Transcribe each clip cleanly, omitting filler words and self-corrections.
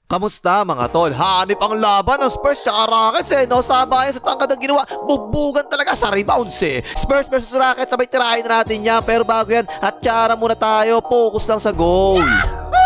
Kamusta mga tol? Hanip ang laban ng Spurs tsaka Rockets no? Sabayan sa tangkad ng ginawa, bubugan talaga sa rebounds Spurs versus Rockets, sabay tirahin na natin yan. Pero bago yan, at tsara muna tayo, focus lang sa goal.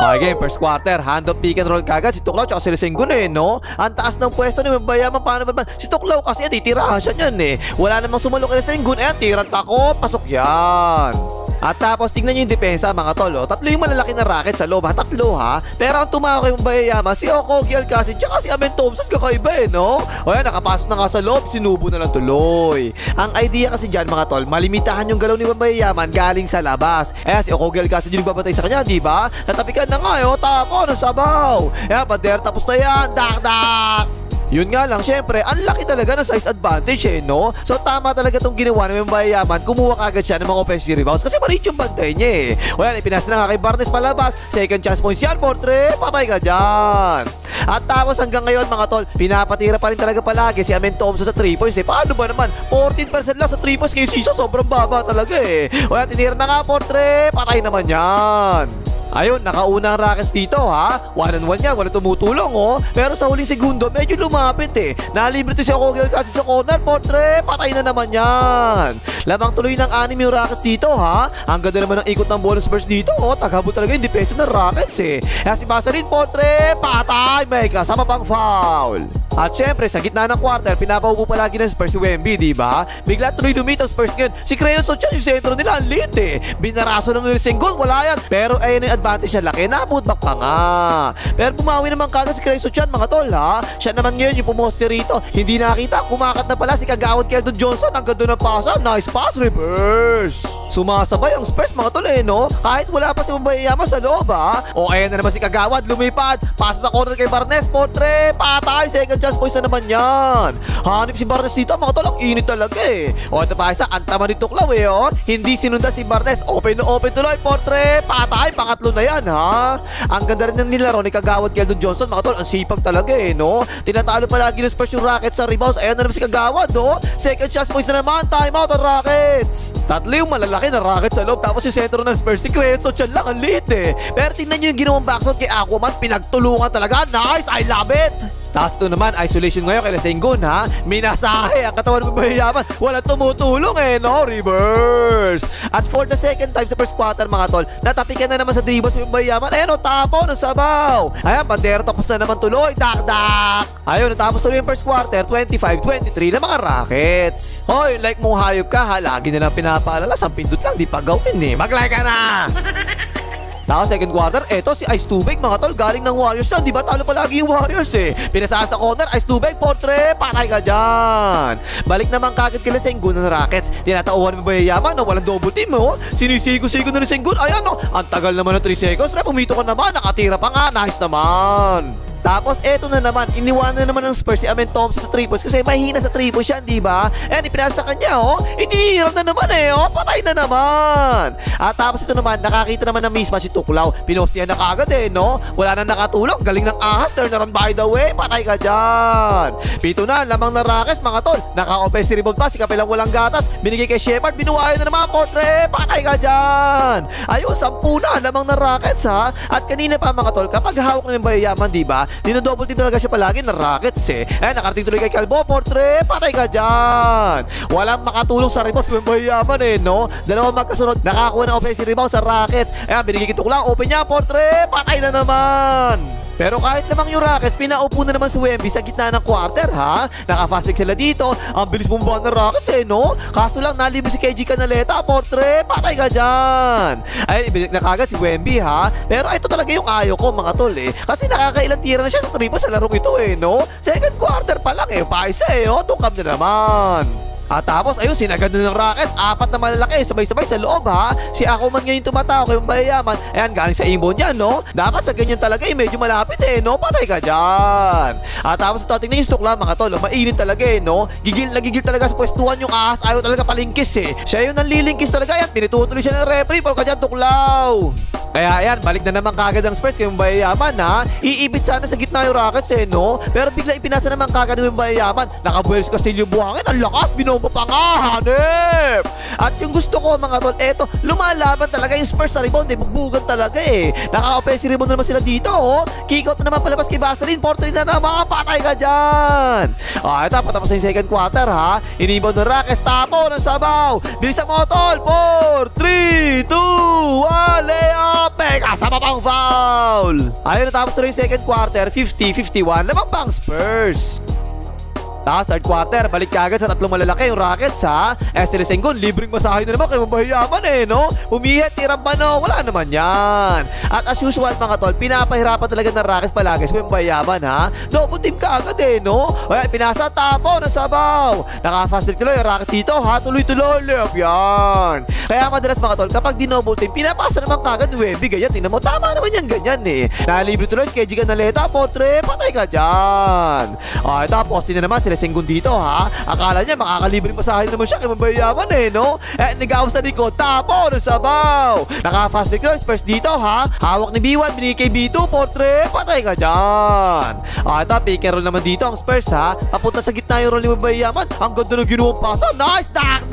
Okay, first quarter, hand of pick and roll kagad si Tuklaw tsaka si Lisenggun no? Ang taas ng pwesto ni Mabayaman, paano ba? Si Tuklaw kasi titirahan siya niyan Wala namang sumalo kay Lisenggun, tirang tako, pasok yan. At tapos tingnan nyo yung depensa mga tol Tatlo yung malalaki na racket sa loob Tatlo Pero ang tumako kay Mabayama, si Okogie Alcacid tsaka si Amen Thompson, kakaiba no? O yan, nakapasok na nga sa loob, sinubo na lang tuloy. Ang idea kasi dyan mga tol, malimitahan yung galaw ni Mabayaman galing sa labas. Si Okogie Alcacid yung nagbabatay sa kanya, diba? Natapikan na nga tapo ng sabaw. Pader, tapos na yan, dak. Yun nga lang, syempre, ang laki talaga ng size advantage no? So tama talaga itong ginawa ng Mabayaman, kumuha kagad siya ng mga offensive rebounds kasi maliit yung bantay niya O yan, ipinasa na nga kay Barnes palabas, second chance points yan, Portre, patay ka dyan. At tapos hanggang ngayon mga tol, pinapatira pa rin talaga palagi si Amen Thompson sa 3 points Paano ba naman? 14% lang sa 3 points kayo season, sobrang baba talaga O yan, tinira na nga, Portre, patay naman yan. Ayun, nakauna ang Rockets dito 1-on-1 yan, wala tumutulong Pero sa huling segundo, medyo lumapit Nalibre to si Okogie Alcacid sa corner, Portre, patay na naman yan. Lamang tuloy ng 6 yung Rockets dito Ang ganda naman ng ikot ng bola Spurs dito Tagabo talaga yung depensa ng Rockets Kaya si Basarin, Portre, patay, may kasama pang foul. At syempre, sa gitna ng quarter, pinapaupo palagi ng Spurs si Wemby, diba? Bigla tuloy dumit ang Spurs ngayon. Si Creoso dyan, yung sentro nila, ang lit Binaraso ng Lisenggun, wala yan. Pero ayun yung advantage na laki, naputback pa nga. Pero bumawi naman kagad si Creoso dyan, mga tol Siya naman ngayon yung pumoste rito. Hindi nakita, kumakat na pala si Kagawad Keldon Johnson. Ang ganda ng pasa, nice pass, reverse. Sumasabay ang Spurs mga tol no? Kahit wala pa si Mabayama sa loob O ayan na naman si Kagawad, lumipad. Pasa sa corner kay Barnes, Portre, patay, second chance points na naman yan. Hanip si Barnes dito mga tol, ang init talaga O ito pa isa, ang tama ni Tuklaw Hindi sinunda si Barnes, open na open tuloy, Portre, patay, pangatlo na yan Ang ganda rin ng nilaro ni Kagawad Keldon Johnson mga tol, ang sipag talaga no? Tinatalo palagi ng Spurs yung Rockets sa rebounds. Ayan na naman si Kagawad second chance points na naman, time out ang Rockets. Tatlo yung malalaki na Rockets sa loob, tapos yung sentro ng Spurs si Creoso, dyan lang ang lit Pero tingnan nyo yung ginawang backshot kay Aquaman, pinagtulungan talaga, nice, I love it. Tapos ito naman, isolation ngayon kay Lisenggun Minasahe ang katawan ng Mabayaman, walang tumutulong no? Reverse. At for the second time sa first quarter mga tol, natapikan na naman sa dribbles ng Mabayaman. Ayan tapo ng sabaw. Ayan, bandera, tapos na naman tuloy, dak. Ayun, natapos tuloy yung first quarter, 25-23 na mga Rockets. Hoy, like mong hayop ka lagi na lang pinapaalala, sa pindot lang, di pa gawin mag-like ka na. Tapos second quarter, eto si Ice Tubig mga tol, galing ng Warriors yan, di ba? Talo palagi yung Warriors Pinasa sa corner, Ice Tubig, Portre, patay ka dyan. Balik naman kagad kay Lisenggun ng Rockets. Tinatauhan mo Mabayama walang double team Sinisigo-sigo na Lisenggun. Ayan ang tagal naman ng 3 seconds. Pumito ka naman, nakatira pa nga, nice naman. Tapos eto na naman, iniwanan na naman ng Spurs si Amen Thompson sa 3 points kasi mahina sa 3 points yan, diba? Ipinasa sa kanya Itihirap na naman patay na naman. At tapos ito naman, nakakita naman ng mismatch si Tuklaw. Pinost niya na kagad no? Wala na nakatulong, galing ng ahas, turnaround by the way, patay ka dyan. Pito na, lamang na Rockets mga tol. Naka-offensive rebound pa, si Kapelang walang gatas, binigay kay Shepard, binuhayo na naman, Portre, patay ka dyan. Ayun, 10 na, lamang na Rockets At kanina pa mga tol, kapag hawak na yung Mabayaman, diba? Dino-double team talaga siya palagi ng Rockets nakarating tuloy kay Calvo, Portre, patay ka dyan. Walang makatulong sa rebounds si Mabayaman no? Dalawang magkasunod, nakakuha ng offensive rebound sa Rockets. Ayan, binigay kay Tuklaw, open niya, Portre, patay na naman. Pero kahit namang yung Rockets, pinaupo na naman si Wemby sa gitna ng quarter Naka-fast break sila dito. Ang bilis bumbahan ng Rockets no? Kaso lang, nalibre si KG Canaleta, Portre, patay ka dyan. Ayun, ibilik na kagad si Wemby Pero ito talaga yung ayaw ko mga tol kasi nakakailang tira na siya sa triple sa larong ito no? Second quarter pa lang paisa tungkam na naman. At tapos ayun, sinagad na ng Rockets, 4 na malalaki sabay-sabay sa loob Si Aquaman ngayon tumatao kay Mabayaman. Ayan, galing sa inbound niya no? Dapat sa ganyan talaga medyo malapit no? Patay ka dyan. At tapos ito, tingnan yung Tuklaw mga tol, mainit talaga no? Gigil na gigil talaga sa pwestuhan yung ahas, ayaw talaga palingkis Siya yung nanlilingkis talaga. Ayan, pinitutuloy siya ng referee, pal ka dyan Tuklaw. Kaya ayan, balik na naman kagad ang Spurs kay Mabayaman Iibit sana sa gitna yung Rockets no? Pero bigla ipinasa naman kagad ng Mabayaman. Nakabuelos Castillo buhangin, ang lakas, mo pa nga, hanip! At yung gusto ko mga tol, eto, lumalaban talaga yung Spurs sa rebound, bugbugan talaga Nakaka-offensive rebound na naman sila dito, Kick out na naman palabas kay Vaseline, 4-3 na naman, patay ka dyan! Ito, patapos na yung second quarter, Inibon ng Rockets, tapo ng sabaw. Bilisan mo, tol, 4, 3, 2, 1, layup! Kasama pang foul! Ayun, natapos na yung second quarter, 50-51, lamang pang Spurs. Tapos third quarter, balik kagad sa tatlong malalaki yung Rockets Sila Sengun, libreng masahe na naman kayo mabahiyaman no? Umihet, tirang pano, wala naman yan. At as usual mga tol, pinapahirapan talaga ng Rockets palagi sa mabahiyaman Double team kagad no? Kaya pinasa, tapo, nasabaw. Naka-fast break tuloy yung Rockets dito tuloy-tuloy, layup yan. Kaya madalas mga tol, kapag di-double team, pinapasa naman kagad Wemby, ganyan, tingnan mo, tama naman yan, ganyan Nalibre tuloy, KG Canaleta, portre, patay ka dyan. Tapos din na naman sila Sengun dito akala niya makakalibre pa sa akin naman siya kaya mabayaman no? Nag-awas sa likod, tapo ng sabaw. Naka-fast break lang Spurs dito hawak ni B1, binigay kay B2, portre, patay ka dyan. Ito, pick and roll naman dito ang Spurs papunta sa gitna yung roll ni mabayaman. Ang ganda ng ginawang pasa, nice, dak.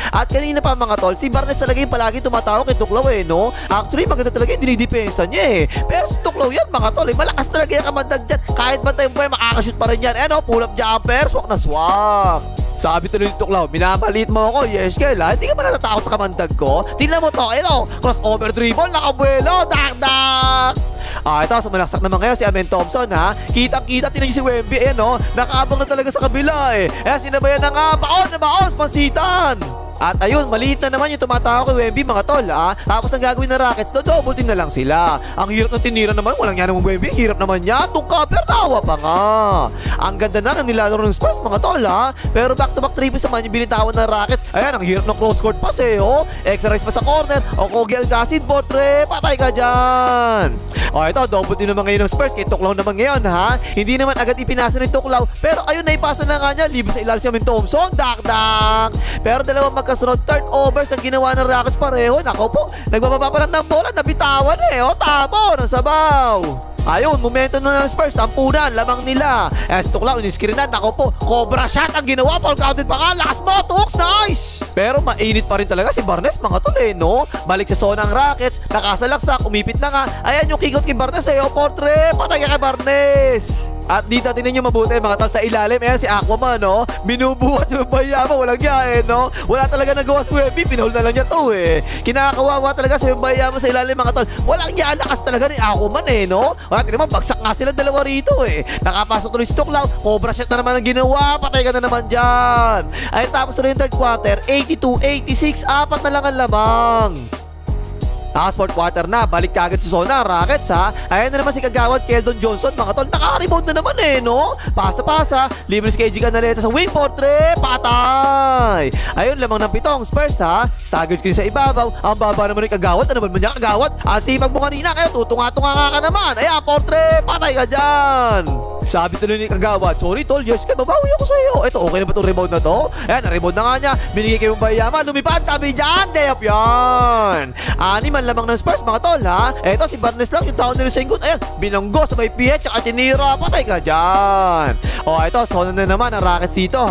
At kanina pa mga tol, si Barnes talaga yung palagi tumatawag kay Tuklaw no? Actually maganda talaga yung dinidepensa niya pero si Tuklaw yan mga tol malakas talaga yung kamandag dyan. Kahit ba tayo makakashoot pa rin yan pull up jumper, swak na swak. Sabi tuloy ni Tuklaw, minamalit mo ako, yes Kyle hindi ka ba natatakot sa kamandag ko? Tingnan mo to, crossover dribble, nakabuelo, dak. Ito, sumalaksak naman ngayon si Amen Thompson Kitang-kita, tinan niyo si Wemby nakaabang na talaga sa kabila sinabayan na nga, baon, pansitan. At ayun, maliit na naman yung tumatawag kay Wemby mga tol Tapos ang gagawin ng Rockets, double team na lang sila. Ang hirap ng tinira naman, walang yan naman Wemby. Hirap naman niya, itong cover, tawa pa nga. Ang ganda na ng nilalaro ng Spurs mga tol Pero back-to-back triples naman yung binitawan ng Rockets. Ayan, ang hirap ng cross-court pass Extra race pa sa corner, Kogi Alcacid, portre, patay ka dyan. Ito, double team naman ngayon ng Spurs. Kay Tuklaw naman ngayon Hindi naman agad ipinasa ni Tuklaw, pero ayun, naipasa na nga niya. Libre sa ilalim si Amen Thompson, dak. Pero dalawang kasunod turnovers ang ginawa ng Rockets pareho. Nako po, nagbababa pa lang ng bola, nabitawan tapo ng sabaw. Ayun, momentum na ng Spurs, sampunan, lamang nila. Si Tuklaw, iniskirinan, nako po, cobra shot ang ginawa, Paul counted pa nga, lakas mo, Tux, nice! Pero mainit pa rin talaga si Barnes mga tol no? Balik sa zona ng Rockets, nakasalaksak, umipit na nga. Ayan yung kick out kay Barnes portre, patay ka kay Barnes. At dito tinan nyo mabuti mga tol sa ilalim. Ayan si Aquaman binubuhat yung bayama, walang niya no? Wala talaga nagawa si Wemby, pinahol na lang niya to Kinakawawa talaga sa yung bayama sa ilalim mga tol. Walang niya, lakas talaga ni Aquaman no? Wala naman, bagsak nga sila dalawa rito Nakapasok tuloy si Tuklaw, cobra shot na naman ang ginawa, patay ka na naman dyan. Ay tapos tuloy yung third quarter, 82-86, apat na lang ang lamang. Tapos fourth quarter na, balik kagad sa zona Rockets Ayan na naman si Kagawad Keldon Johnson mga tol, naka-rebound na naman no? Pasa-pasa, libre si KG Canaleta sa wing, portre, patay. Ayun, lamang ng pitong Spurs staggered screen sa ibabaw. Ang baba naman ni Kagawad, ano naman niya Kagawad? Ang sipag mo kanina, kaya tutunga-tunga ka naman. Ayan, portre, patay ka dyan. Sabi tuloy ni Kagawad, sorry tol, yes ka, babawi ako sa'yo. Ito, okay na ba itong rebound na to? Ayan, na-rebound na nga niya, binigay kayo ng bayama, lumipad, tabi dyan, layup yan. Animal lamang ng Spurs mga tol Eto si Barnes lang yung taon nila Sengun. Ayan, binanggo sa may PH at tinira, patay ka dyan. Ito, zona na naman ang Rockets dito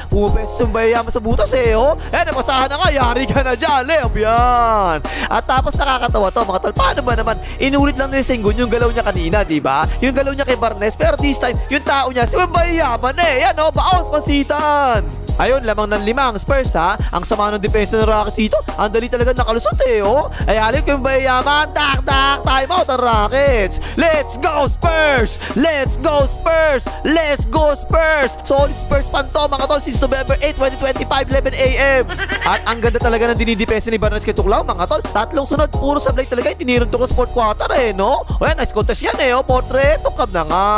Pumupes yung bayama sa butas Ayan, napasahan na nga, yari ka na dyan, layup yan. At tapos nakakatawa to mga tol, paano ba naman inulit lang nila Sengun yung galaw niya kanina, diba? Yung galaw niya kay Barnes, pero this time yung tao niya si Wembayaman Yan baos, pansitan. Ayun, lamang ng 5 ang Spurs Ang sama ng depensa ng Rockets dito, ang dali talaga nakalusot Ay halip ko yung bayaman, dak, time out ang Rockets. Let's go Spurs! Let's go Spurs! Let's go Spurs! Solid Spurs panto mga tol since November 8, 2025, 11 AM. At ang ganda talaga ng dinidepensa ni Barnes kay Tuklaw mga tol. Tatlong sunod, puro sablay talaga yung tiniran to ko sa fourth quarter no? Ayan, nice contest yan portre, tukab na nga.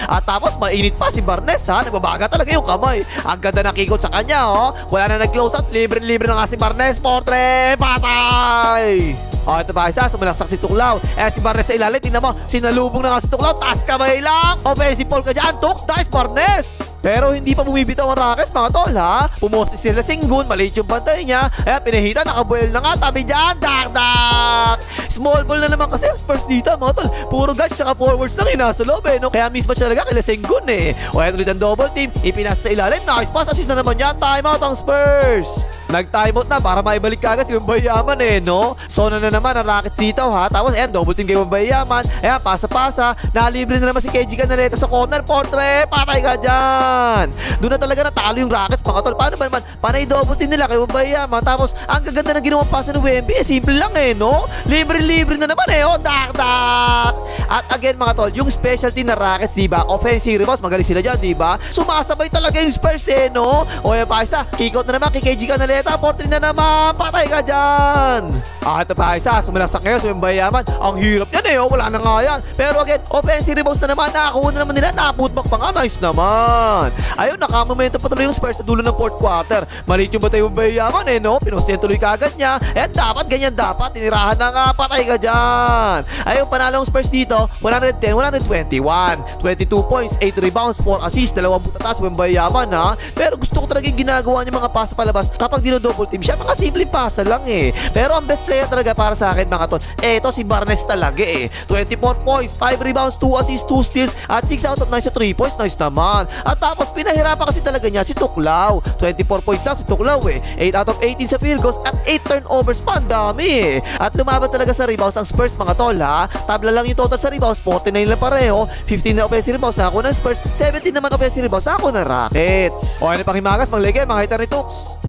At tapos mainit pa si Barnes nagbabaga talaga yung kamay. Ang ganda na kick out sa kanya wala na nag-close out, libre na nga si Barnes, portre, patay. Ito pa isa, sumalaksak si Tuklaw. Si Barnes sa ilalim, tingnan mo, sinalubong na nga si Tuklaw, taas kamay lang, offensive ball ka dyan, Tux, nice Barnes. Pero hindi pa bumibitaw ang Rockets mga tol Pumoses sila Sengun, maliit yung bantay niya. Pinahita, nakabuel na nga, tabi dyan, dak. Small ball na naman kasi ang Spurs dito mga tol. Puro guards tsaka forwards lang nasa loob no. Kaya mismatch talaga kila Sengun O eto ulit ang double team. Ipinasa sa ilalim. Nice pass. Assist na naman yan. Time out ang Spurs. Nag-timeout na para maibalik kagad si Wembayaman no? So na naman ang Rockets dito ha. Tapos ayan, double team kay Wembayaman. Ayan, pasa-pasa. Nalibre na naman si KG Canaleta sa corner. Portre, patay ka dyan. Doon na talaga natalo yung Rockets mga tol. Paano ba naman? Panay double team nila kay Wembayaman. Tapos ang gaganda ng ginawang pasa ng Wemby. Simple lang no? Libre-libre na naman oh. Dak-dak. At again mga tol, yung specialty na Rockets, diba? Offensive rebounds, magaling sila dyan, diba? Sumasabay talaga yung Spurs no? O yan pa isa, kick out na naman kay KG Canaleta. 4-3 na naman, patay ka dyan. At pa isa, sumalaksak ngayon sa Wembayaman. Ang hirap yan wala na nga yan. Pero again, offensive rebounds na naman. Nakakuha na naman nila, naputbak pa nga. Nice naman. Ayun, nakamomento pa tuloy yung Spurs sa dulo ng fourth quarter. Maliit yung batay Wembayaman no? Pinustihan tuloy kagad niya. And dapat, ganyan dapat. Tinirahan na nga, patay ka dyan. Ayun, panalo ang Spurs dito. 110-121. 22 points, 8 rebounds, 4 assists, 2 butatas Wembayaman ha. Pero gusto ko talaga yung ginagawa niya mga pasa palabas kapag double team siya, mga simpleng pasa lang pero ang best player talaga para sa akin mga tol, eto si Barnes talaga 24 points, 5 rebounds, 2 assists, 2 steals at 6 out of 9 sa 3 points. Nice naman. At tapos pinahirapan kasi talaga niya si Tuklaw. 24 points lang si Tuklaw 8 out of 18 sa field goals at 8 turnovers pa. Ang dami at lumaban talaga sa rebounds ang Spurs mga tol ha. Tabla lang yung total sa rebounds, 49 lang pareho. 15 na offensive rebounds na ako ng Spurs, 17 naman offensive rebounds na ako ng Rockets. O ano pang himagas, mga lege, mga hitar ni Tux.